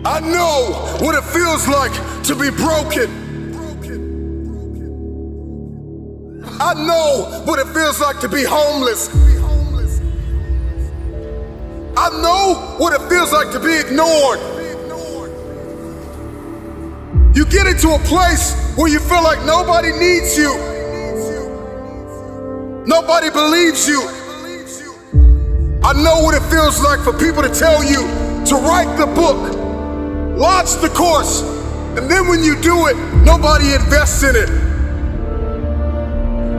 I know what it feels like to be broken. I know what it feels like to be homeless. I know what it feels like to be ignored. You get into a place where you feel like nobody needs you. Nobody believes you. I know what it feels like for people to tell you to write the book, launch the course, and then when you do it, nobody invests in it.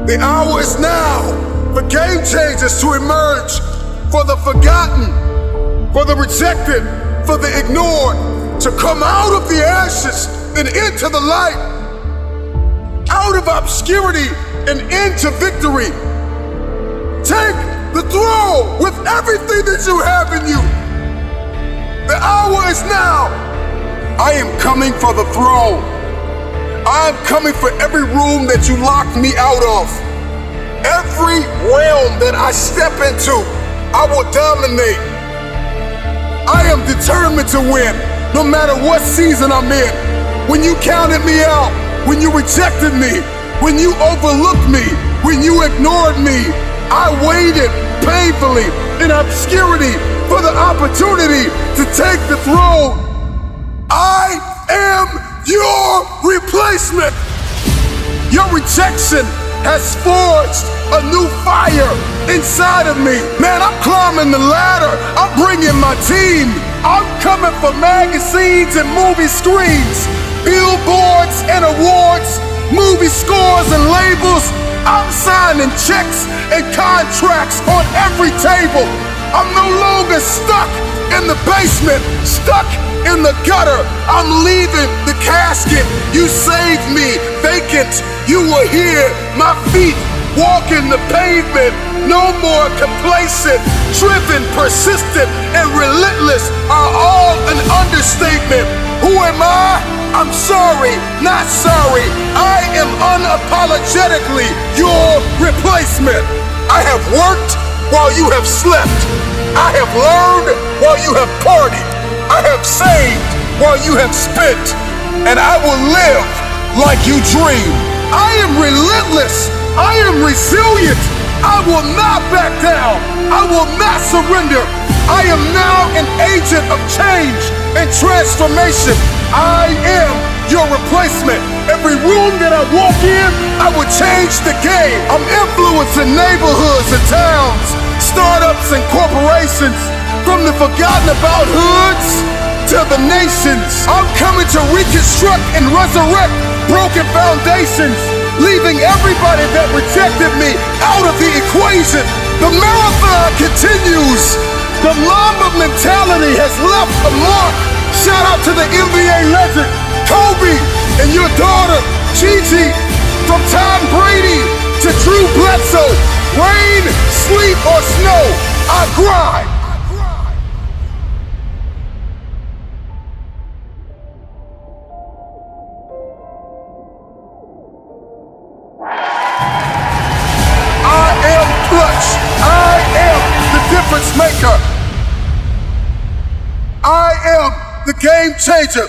The hour is now for game changers to emerge, for the forgotten, for the rejected, for the ignored, to come out of the ashes and into the light, out of obscurity and into victory. Take the throne with everything that you have in you. The hour is now. I am coming for the throne. I am coming for every room that you locked me out of. Every realm that I step into, I will dominate. I am determined to win, no matter what season I'm in. When you counted me out, when you rejected me, when you overlooked me, when you ignored me, I waited painfully in obscurity for the opportunity to take the throne. I am your replacement. Your rejection has forged a new fire inside of me. Man, I'm climbing the ladder. I'm bringing my team. I'm coming for magazines and movie screens, billboards and awards, movie scores and labels. I'm signing checks and contracts on every table. I'm no longer stuck in the basement, stuck in the gutter. I'm leaving the casket. You saved me vacant. You were here, my feet walking the pavement. No more complacent, driven, persistent, and relentless are all an understatement. Who am I? I'm sorry, not sorry. I am unapologetically your replacement. I have worked while you have slept. I have learned while you have partied. I have saved while you have spent. And I will live like you dream. I am relentless. I am resilient. I will not back down. I will not surrender. I am now an agent of change and transformation. I am your replacement. Every room that I walk in, I will change the game. I'm influencing neighborhoods and towns, startups and corporations, from the forgotten about hoods to the nations. I'm coming to reconstruct and resurrect broken foundations, leaving everybody that rejected me out of the equation. The marathon continues. The Mamba mentality has left a mark. Shout out to the NBA legend, Kobe, and your daughter, Gigi. From Tom Brady to Drew Bledsoe, rain, sleet, or snow, I grind. I am clutch. I am the difference maker. I am the game changer.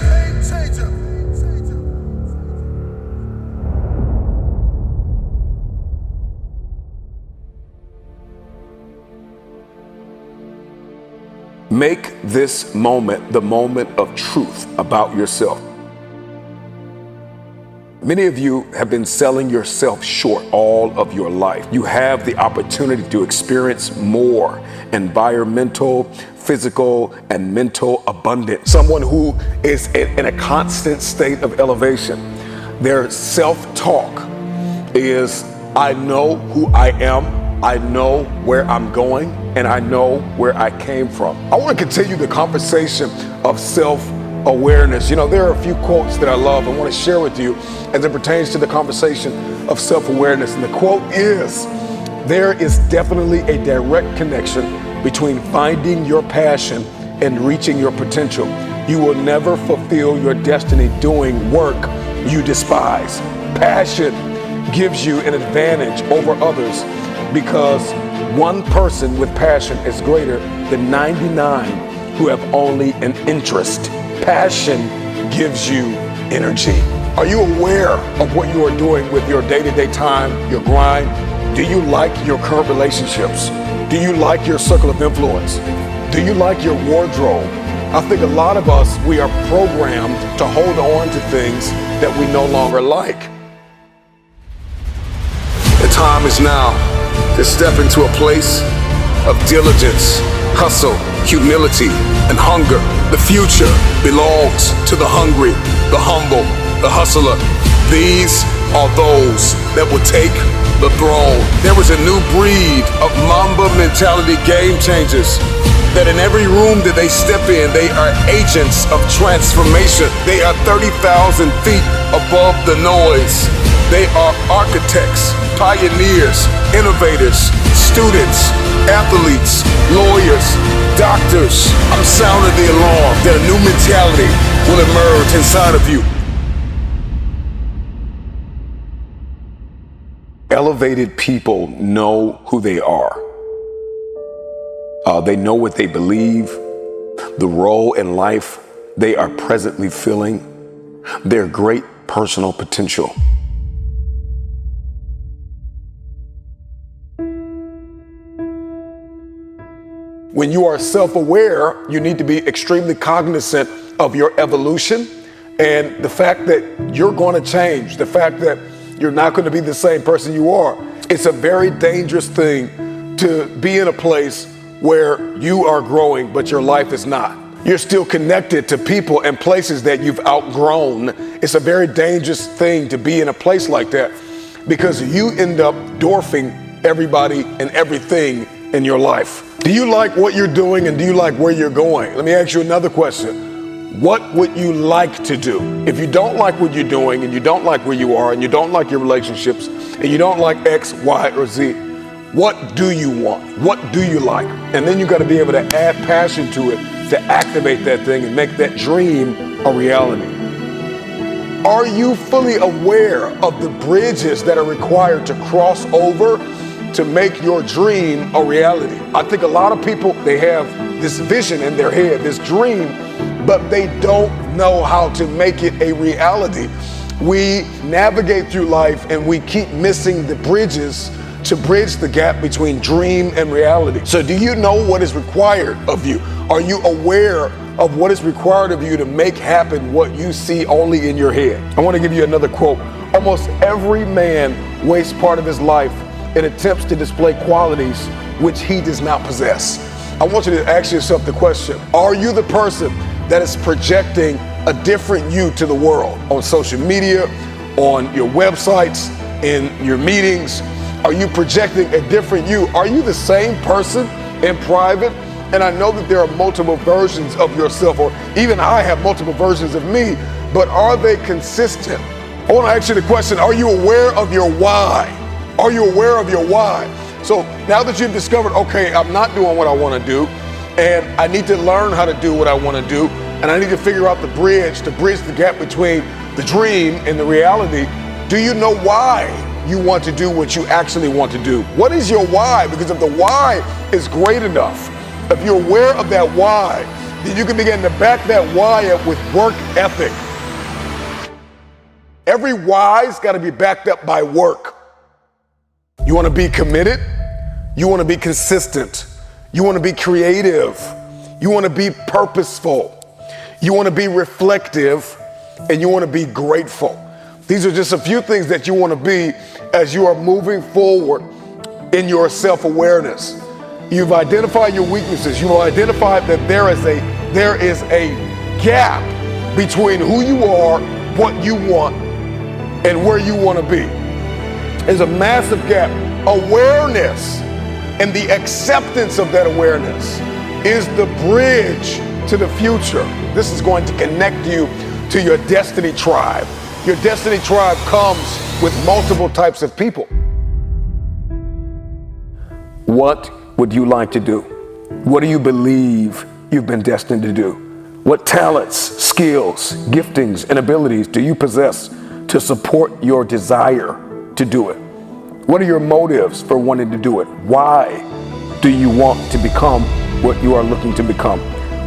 Make this moment the moment of truth about yourself. Many of you have been selling yourself short all of your life. You have the opportunity to experience more environmental, physical, and mental abundance. Someone who is in a constant state of elevation. Their self-talk is, I know who I am, I know where I'm going, and I know where I came from. I want to continue the conversation of self-awareness. You know, there are a few quotes that I love I want to share with you as it pertains to the conversation of self-awareness. And the quote is, there is definitely a direct connection between finding your passion and reaching your potential. You will never fulfill your destiny doing work you despise. Passion gives you an advantage over others because one person with passion is greater than 99 who have only an interest. Passion gives you energy. Are you aware of what you are doing with your day-to-day time, your grind? Do you like your current relationships? Do you like your circle of influence? Do you like your wardrobe? I think a lot of us, we are programmed to hold on to things that we no longer like. The time is now to step into a place of diligence, hustle, humility, and hunger. The future belongs to the hungry, the humble, the hustler. These are those that will take the throne. There is a new breed of Mamba mentality game changers that in every room that they step in, they are agents of transformation. They are 30,000 feet above the noise. They are architects, pioneers, innovators, students, athletes, lawyers, doctors. I'm sounding the alarm that a new mentality will emerge inside of you. Elevated people know who they are. They know what they believe, the role in life they are presently filling, their great personal potential. When you are self-aware, you need to be extremely cognizant of your evolution and the fact that you're going to change, the fact that you're not going to be the same person you are. It's a very dangerous thing to be in a place where you are growing, but your life is not. You're still connected to people and places that you've outgrown. It's a very dangerous thing to be in a place like that because you end up dwarfing everybody and everything in your life. Do you like what you're doing and do you like where you're going? Let me ask you another question. What would you like to do? If you don't like what you're doing and you don't like where you are and you don't like your relationships and you don't like X, Y, or Z, what do you want? What do you like? And then you got to be able to add passion to it to activate that thing and make that dream a reality. Are you fully aware of the bridges that are required to cross over to make your dream a reality? I think a lot of people, they have this vision in their head, this dream, but they don't know how to make it a reality. We navigate through life and we keep missing the bridges to bridge the gap between dream and reality. So do you know what is required of you? Are you aware of what is required of you to make happen what you see only in your head? I want to give you another quote. Almost every man wastes part of his life in attempts to display qualities which he does not possess. I want you to ask yourself the question, are you the person that is projecting a different you to the world on social media, on your websites, in your meetings? Are you projecting a different you? Are you the same person in private? And I know that there are multiple versions of yourself, or even I have multiple versions of me, but are they consistent? I want to ask you the question, are you aware of your why? Are you aware of your why? So now that you've discovered, okay, I'm not doing what I want to do, and I need to learn how to do what I want to do, and I need to figure out the bridge to bridge the gap between the dream and the reality. Do you know why you want to do what you actually want to do? What is your why? Because if the why is great enough, if you're aware of that why, then you can begin to back that why up with work ethic. Every why's got to be backed up by work. You want to be committed? You want to be consistent? You want to be creative? You want to be purposeful? You want to be reflective? And you want to be grateful? These are just a few things that you want to be as you are moving forward in your self-awareness. You've identified your weaknesses. You've identified that there is a gap between who you are, what you want, and where you want to be. There's a massive gap. Awareness and the acceptance of that awareness is the bridge to the future. This is going to connect you to your destiny tribe. Your destiny tribe comes with multiple types of people. What would you like to do? What do you believe you've been destined to do? What talents, skills, giftings, and abilities do you possess to support your desire to do it? What are your motives for wanting to do it? Why do you want to become what you are looking to become?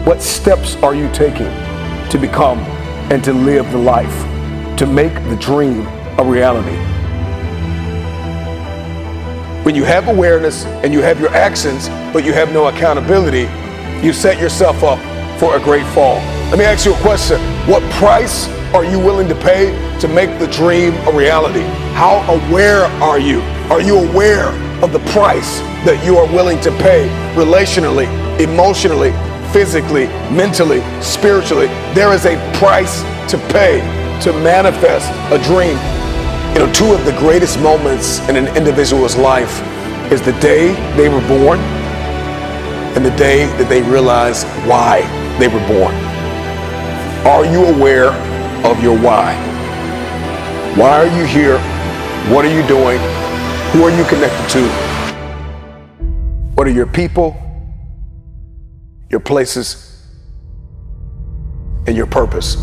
What steps are you taking to become and to live the life, to make the dream a reality. When you have awareness and you have your actions, but you have no accountability, you set yourself up for a great fall. Let me ask you a question. What price are you willing to pay to make the dream a reality? How aware are you? Are you aware of the price that you are willing to pay relationally, emotionally, physically, mentally, spiritually? There is a price to pay to manifest a dream. You know, two of the greatest moments in an individual's life is the day they were born and the day that they realize why they were born. Are you aware of your why? Why are you here? What are you doing? Who are you connected to? What are your people, your places, and your purpose?